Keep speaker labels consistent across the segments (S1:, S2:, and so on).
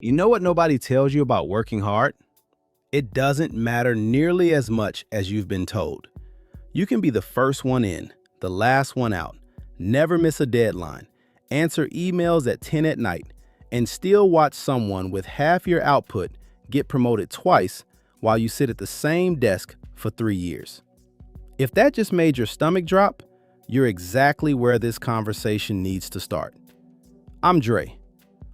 S1: You know what nobody tells you about working hard? It doesn't matter nearly as much as you've been told. You can be the first one in, the last one out, never miss a deadline, answer emails at 10 at night, and still watch someone with half your output get promoted twice while you sit at the same desk for 3 years. If that just made your stomach drop, you're exactly where this conversation needs to start. I'm Dre.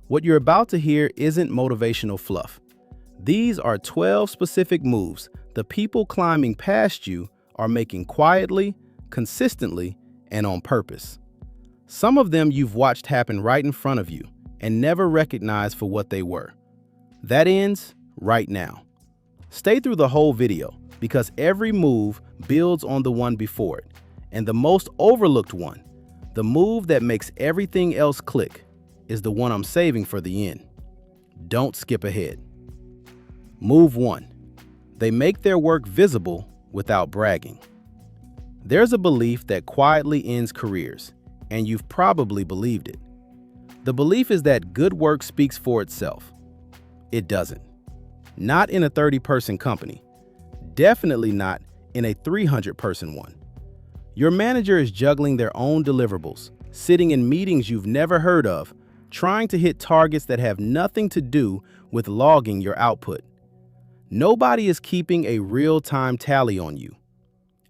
S1: What you're about to hear isn't motivational fluff. These are 12 specific moves the people climbing past you are making quietly, consistently, and on purpose. Some of them you've watched happen right in front of you and never recognized for what they were. That ends right now. Stay through the whole video because every move builds on the one before it, and the most overlooked one, the move that makes everything else click, is the one I'm saving for the end. Don't skip ahead. Move 1. They make their work visible without bragging. There's a belief that quietly ends careers, and you've probably believed it. The belief is that good work speaks for itself. It doesn't. Not in a 30-person company. Definitely not in a 300-person one. Your manager is juggling their own deliverables, sitting in meetings you've never heard of, trying to hit targets that have nothing to do with logging your output. Nobody is keeping a real-time tally on you.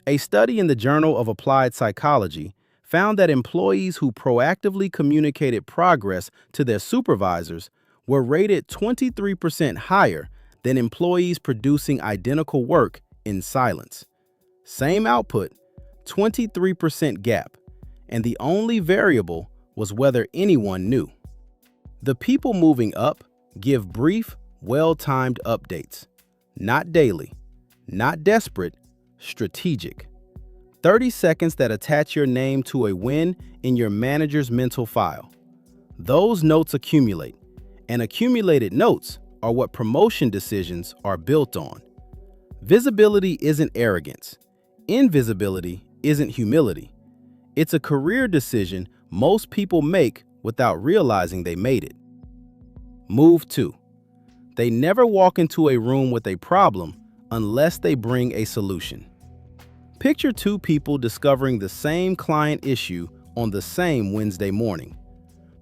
S1: A study in the Journal of Applied Psychology found that employees who proactively communicated progress to their supervisors were rated 23% higher than employees producing identical work in silence. Same output, 23% gap, and the only variable was whether anyone knew. The people moving up give brief, well-timed updates. Not daily, not desperate, strategic. 30 seconds that attach your name to a win in your manager's mental file. Those notes accumulate, and accumulated notes are what promotion decisions are built on. Visibility isn't arrogance. Invisibility isn't humility. It's a career decision most people make without realizing they made it. Move 2. They never walk into a room with a problem unless they bring a solution. Picture two people discovering the same client issue on the same Wednesday morning.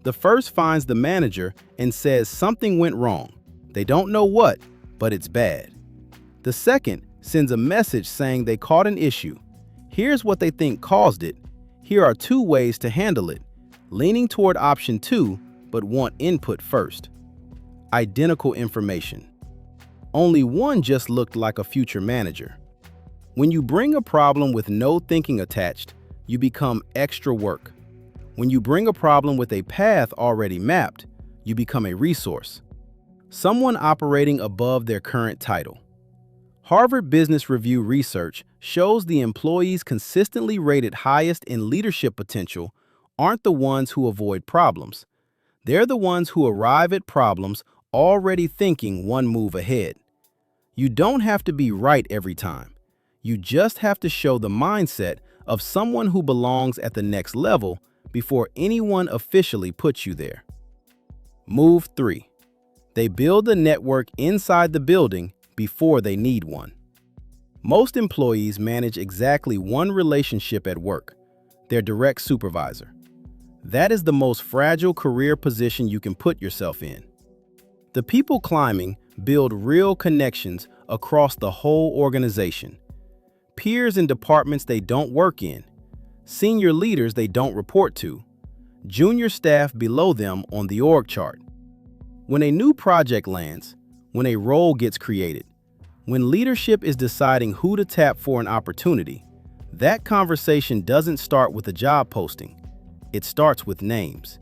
S1: The first finds the manager and says something went wrong. They don't know what, but it's bad. The second sends a message saying they caught an issue. Here's what they think caused it. Here are 2 ways to handle it, leaning toward option 2, but want input first. Identical information. Only one just looked like a future manager. When you bring a problem with no thinking attached, you become extra work. When you bring a problem with a path already mapped, you become a resource. Someone operating above their current title. Harvard Business Review research shows the employees consistently rated highest in leadership potential aren't the ones who avoid problems. They're the ones who arrive at problems already thinking one move ahead. You don't have to be right every time. You just have to show the mindset of someone who belongs at the next level before anyone officially puts you there. Move 3. They build a network inside the building before they need one. Most employees manage exactly one relationship at work, their direct supervisor. That is the most fragile career position you can put yourself in. The people climbing build real connections across the whole organization. Peers in departments they don't work in, senior leaders they don't report to, junior staff below them on the org chart. When a new project lands, when a role gets created, when leadership is deciding who to tap for an opportunity, that conversation doesn't start with a job posting. It starts with names.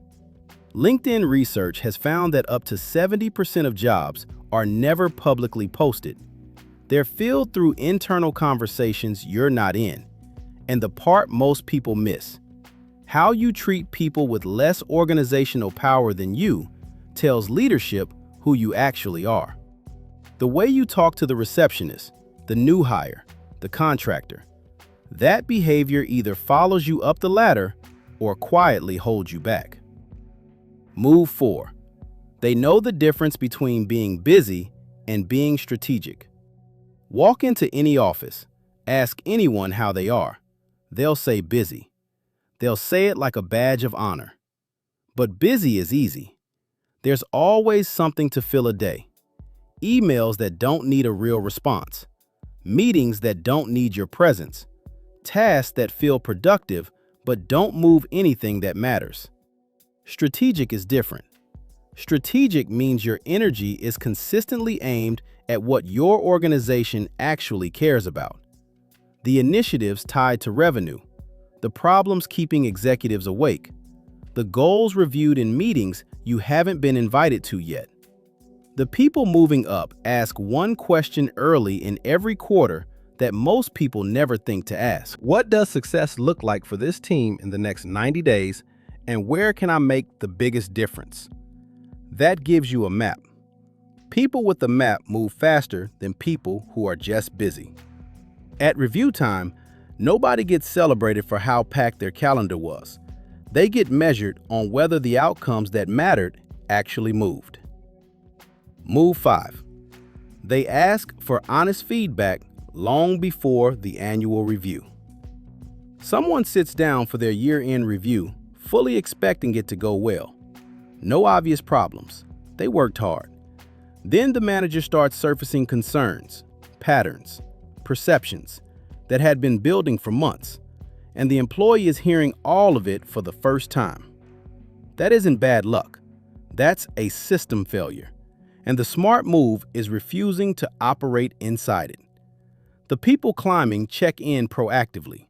S1: LinkedIn research has found that up to 70% of jobs are never publicly posted. They're filled through internal conversations you're not in. And the part most people miss, how you treat people with less organizational power than you tells leadership who you actually are. The way you talk to the receptionist, the new hire, the contractor, that behavior either follows you up the ladder or quietly holds you back. Move 4. They know the difference between being busy and being strategic. Walk into any office, ask anyone how they are. They'll say busy. They'll say it like a badge of honor. But busy is easy. There's always something to fill a day. Emails that don't need a real response. Meetings that don't need your presence. Tasks that feel productive but don't move anything that matters. Strategic is different. Strategic means your energy is consistently aimed at what your organization actually cares about. The initiatives tied to revenue, the problems keeping executives awake, the goals reviewed in meetings you haven't been invited to yet. The people moving up ask one question early in every quarter that most people never think to ask. What does success look like for this team in the next 90 days, and where can I make the biggest difference? That gives you a map. People with a map move faster than people who are just busy. At review time, nobody gets celebrated for how packed their calendar was. They get measured on whether the outcomes that mattered actually moved. Move 5. They ask for honest feedback long before the annual review. Someone sits down for their year-end review, fully expecting it to go well. No obvious problems. They worked hard. Then the manager starts surfacing concerns, patterns, perceptions that had been building for months, and the employee is hearing all of it for the first time. That isn't bad luck. That's a system failure, and the smart move is refusing to operate inside it. The people climbing check in proactively.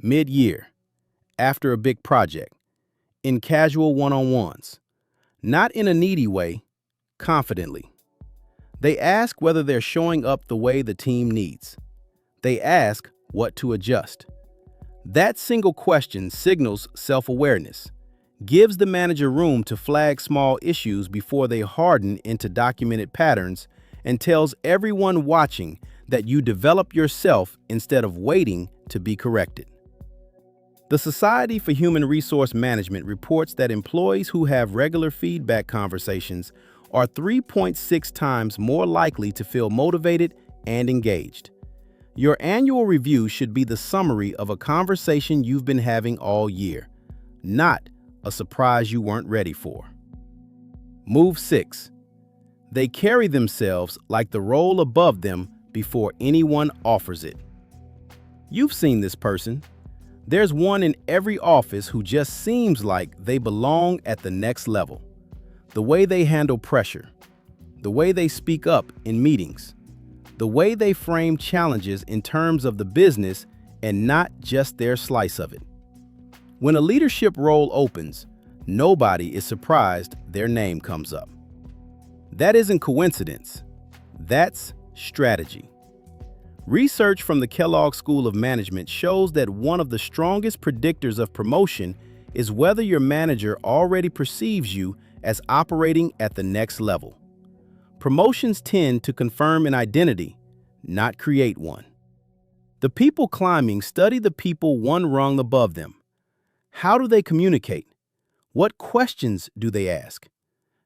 S1: Mid-year, after a big project, in casual one-on-ones, not in a needy way, confidently. They ask whether they're showing up the way the team needs. They ask what to adjust. That single question signals self-awareness, gives the manager room to flag small issues before they harden into documented patterns, and tells everyone watching that you develop yourself instead of waiting to be corrected. The Society for Human Resource Management reports that employees who have regular feedback conversations are 3.6 times more likely to feel motivated and engaged. Your annual review should be the summary of a conversation you've been having all year, not a surprise you weren't ready for. Move 6. They carry themselves like the role above them before anyone offers it. You've seen this person. There's one in every office who just seems like they belong at the next level. The way they handle pressure, the way they speak up in meetings, the way they frame challenges in terms of the business and not just their slice of it. When a leadership role opens, nobody is surprised their name comes up. That isn't coincidence. That's strategy. Research from the Kellogg School of Management shows that one of the strongest predictors of promotion is whether your manager already perceives you as operating at the next level. Promotions tend to confirm an identity, not create one. The people climbing study the people one rung above them. How do they communicate? What questions do they ask?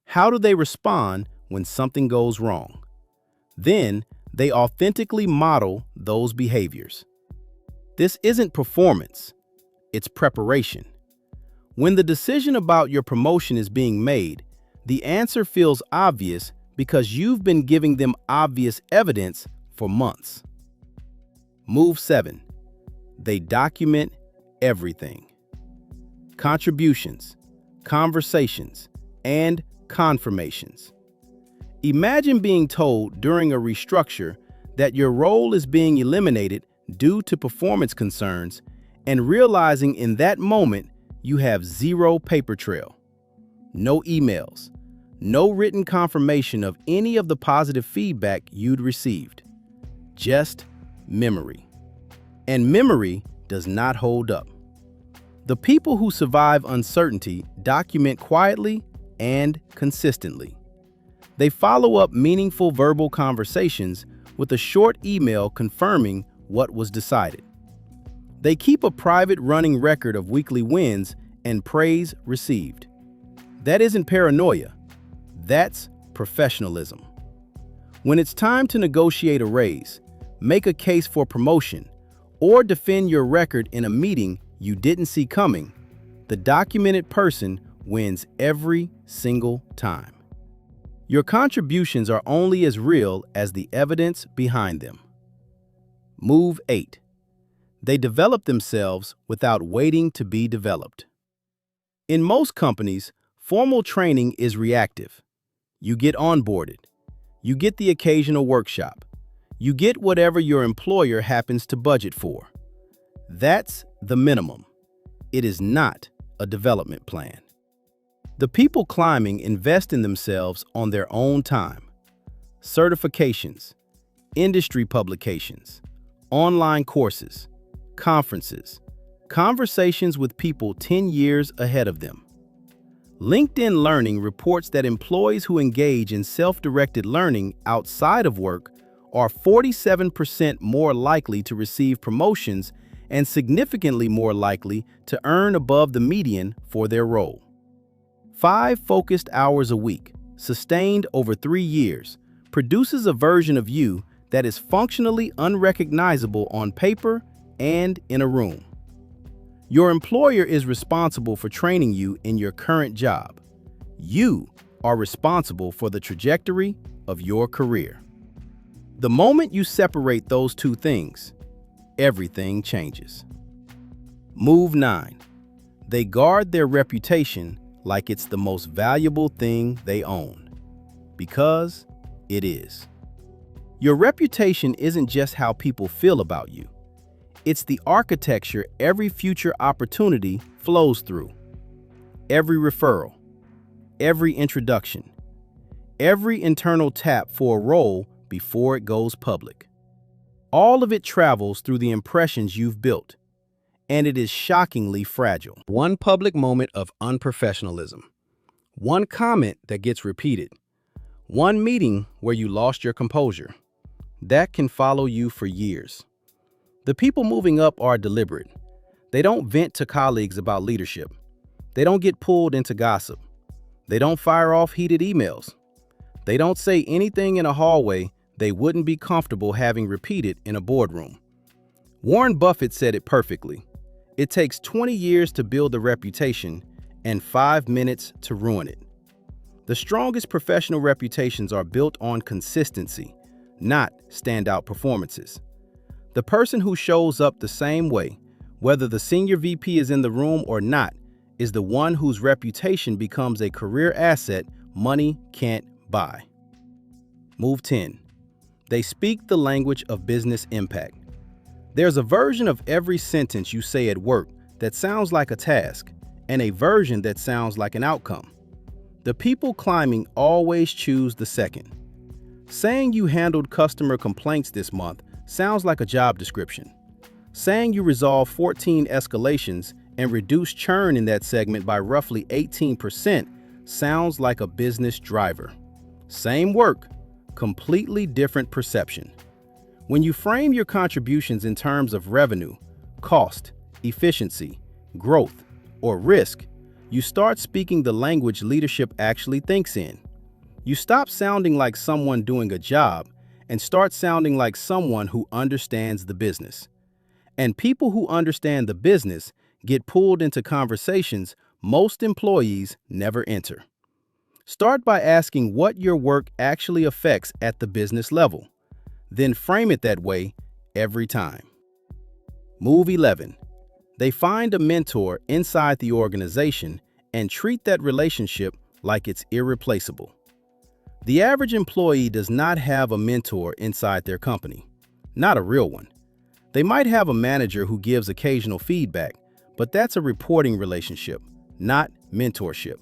S1: How do they respond when something goes wrong? Then they authentically model those behaviors. This isn't performance, it's preparation. When the decision about your promotion is being made, the answer feels obvious because you've been giving them obvious evidence for months. Move 7. They document everything. Contributions, conversations, and confirmations. Imagine being told during a restructure that your role is being eliminated due to performance concerns and realizing in that moment you have zero paper trail, no emails, no written confirmation of any of the positive feedback you'd received, just memory. And memory does not hold up. The people who survive uncertainty document quietly and consistently. They follow up meaningful verbal conversations with a short email confirming what was decided. They keep a private running record of weekly wins and praise received. That isn't paranoia. That's professionalism. When it's time to negotiate a raise, make a case for promotion, or defend your record in a meeting you didn't see coming, the documented person wins every single time. Your contributions are only as real as the evidence behind them. Move 8. They develop themselves without waiting to be developed. In most companies, formal training is reactive. You get onboarded. You get the occasional workshop. You get whatever your employer happens to budget for. That's the minimum. It is not a development plan. The people climbing invest in themselves on their own time. Certifications, industry publications, online courses, conferences, conversations with people 10 years ahead of them. LinkedIn Learning reports that employees who engage in self-directed learning outside of work are 47% more likely to receive promotions and significantly more likely to earn above the median for their role. 5 focused hours a week, sustained over 3 years, produces a version of you that is functionally unrecognizable on paper and in a room. Your employer is responsible for training you in your current job. You are responsible for the trajectory of your career. The moment you separate those two things, everything changes. Move 9. They guard their reputation like it's the most valuable thing they own. Because it is. Your reputation isn't just how people feel about you. It's the architecture every future opportunity flows through. Every referral, every introduction, every internal tap for a role before it goes public. All of it travels through the impressions you've built, and it is shockingly fragile. One public moment of unprofessionalism, one comment that gets repeated, one meeting where you lost your composure, that can follow you for years. The people moving up are deliberate. They don't vent to colleagues about leadership. They don't get pulled into gossip. They don't fire off heated emails. They don't say anything in a hallway they wouldn't be comfortable having repeated in a boardroom. Warren Buffett said it perfectly. It takes 20 years to build a reputation and 5 minutes to ruin it. The strongest professional reputations are built on consistency, not standout performances. The person who shows up the same way, whether the senior VP is in the room or not, is the one whose reputation becomes a career asset money can't buy. Move 10. They speak the language of business impact. There's a version of every sentence you say at work that sounds like a task, and a version that sounds like an outcome. The people climbing always choose the second. Saying you handled customer complaints this month sounds like a job description. Saying you resolved 14 escalations and reduced churn in that segment by roughly 18% sounds like a business driver. Same work, completely different perception. When you frame your contributions in terms of revenue, cost, efficiency, growth, or risk, you start speaking the language leadership actually thinks in. You stop sounding like someone doing a job and start sounding like someone who understands the business. And people who understand the business get pulled into conversations most employees never enter. Start by asking what your work actually affects at the business level. Then frame it that way every time. Move 11. They find a mentor inside the organization and treat that relationship like it's irreplaceable. The average employee does not have a mentor inside their company, not a real one. They might have a manager who gives occasional feedback, but that's a reporting relationship, not mentorship.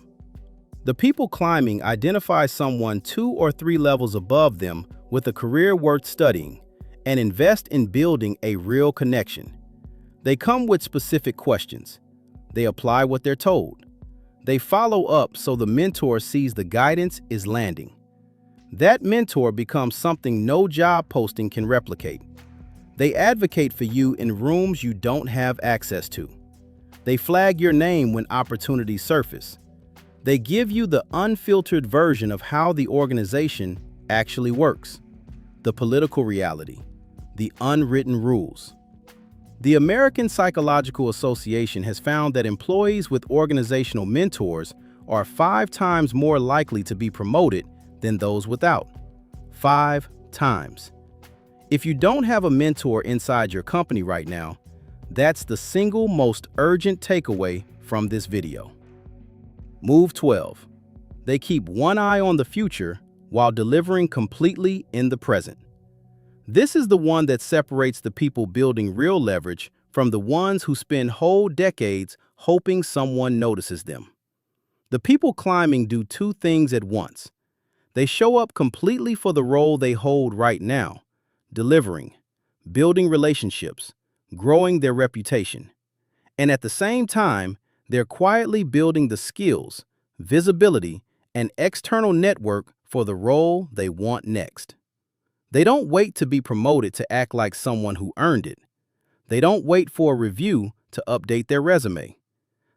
S1: The people climbing identify someone 2 or 3 levels above them with a career worth studying and invest in building a real connection. They come with specific questions. They apply what they're told. They follow up so the mentor sees the guidance is landing. That mentor becomes something no job posting can replicate. They advocate for you in rooms you don't have access to. They flag your name when opportunities surface. They give you the unfiltered version of how the organization actually works, the political reality, the unwritten rules. The American Psychological Association has found that employees with organizational mentors are 5 times more likely to be promoted than those without. 5 times. If you don't have a mentor inside your company right now, that's the single most urgent takeaway from this video. Move 12. They keep one eye on the future while delivering completely in the present. This is the one that separates the people building real leverage from the ones who spend whole decades hoping someone notices them. The people climbing do 2 things at once. They show up completely for the role they hold right now, delivering, building relationships, growing their reputation. And at the same time, they're quietly building the skills, visibility, and external network for the role they want next. They don't wait to be promoted to act like someone who earned it. They don't wait for a review to update their resume.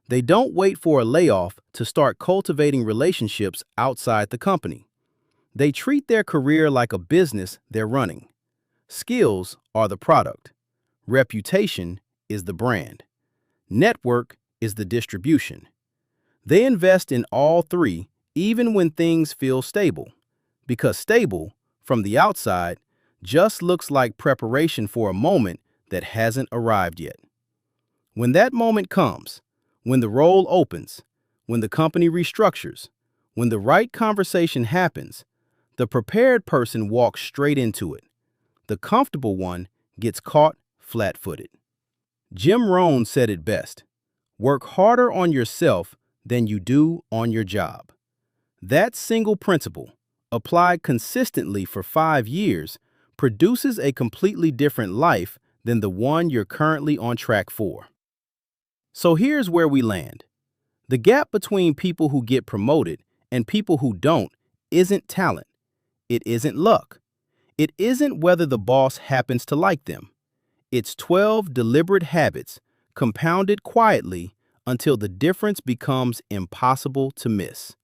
S1: They don't wait for a layoff to start cultivating relationships outside the company. They treat their career like a business they're running. Skills are the product. Reputation is the brand. Network is the distribution. They invest in all 3 even when things feel stable, because stable, from the outside, just looks like preparation for a moment that hasn't arrived yet. When that moment comes, when the role opens, when the company restructures, when the right conversation happens, the prepared person walks straight into it. The comfortable one gets caught flat-footed. Jim Rohn said it best: work harder on yourself than you do on your job. That single principle, applied consistently for 5 years, produces a completely different life than the one you're currently on track for. So here's where we land. The gap between people who get promoted and people who don't isn't talent. It isn't luck. It isn't whether the boss happens to like them. It's 12 deliberate habits compounded quietly until the difference becomes impossible to miss.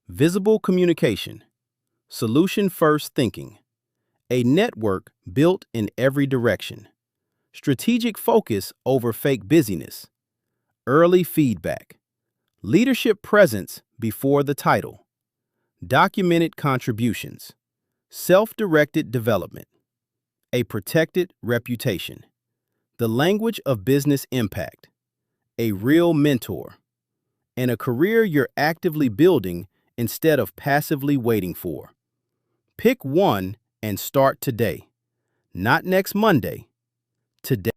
S1: Visible communication, solution-first thinking, a network built in every direction, strategic focus over fake busyness, early feedback, leadership presence before the title, documented contributions, self-directed development, a protected reputation, the language of business impact, a real mentor, and a career you're actively building instead of passively waiting for. Pick one and start today. Not next Monday, today.